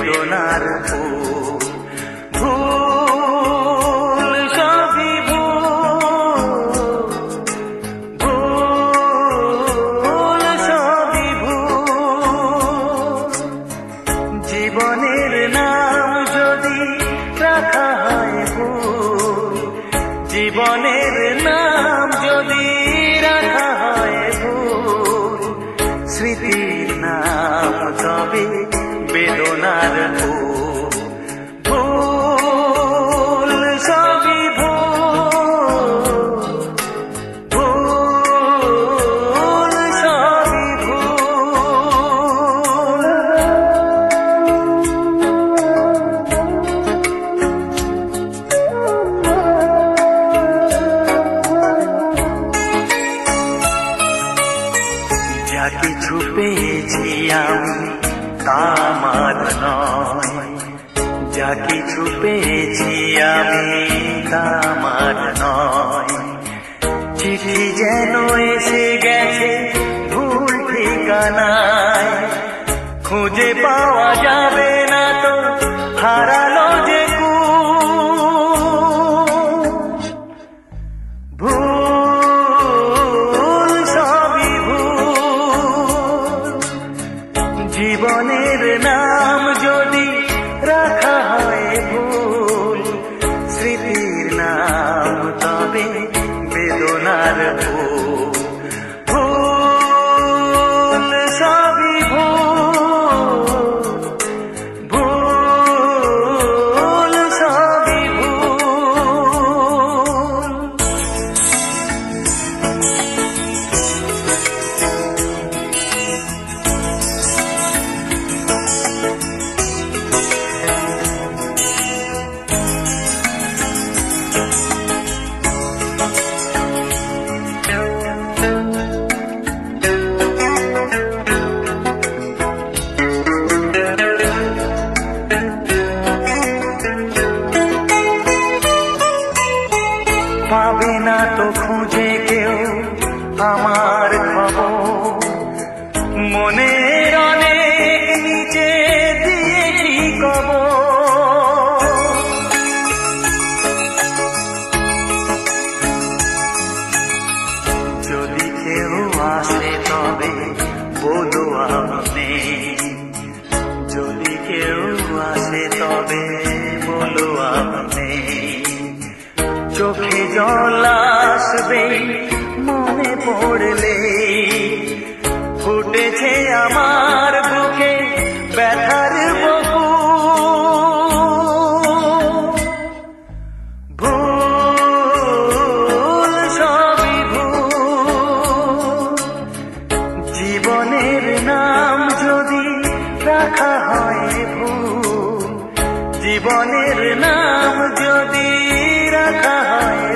বেদনার ফুল। ভুল সবই ভুল সবই ভুল। জীবনের নাম যদি রাখা হয় ভুল, জীবনের নাম যদি রাখা হয় ভুল, স্মৃতির নাম তবে বেদনার ফুল। ভুল সবই ভুল, ভুল সবই ভুল। যা কিছু পেয়েছি আমি তা আমার নয়, যা কিছু পেয়েছি আমি তা আমার নয়। চিঠি যেন এসে গেছে ভুল ঠিকানায়, খুঁজে পাওয়া যাবে না তো হারালো যে ভুল সবই ভুল। জীবনের নাম যদি রাখা হয় ভুল, স্মৃতির নাম তবে বেদনার ফুল। ভুল সবই ভুল, ভুল সবই ভুল। পাবে না তো খুঁজে কেউ আমার খবর, মনের অনেক নিচে দিয়েছি কবর। যদি কেউ আসে তবে বলো আমি, যদি কেউ আসে তবে বলো আমি। চোখে জল আসবে মনে পড়লে, ফুটেছে আমার বুকে ব্যথার বহু। ভুল সবই ভুল। জীবনের নাম যদি রাখা হয় ভুল, জীবনের নাম যদি রাখা হয়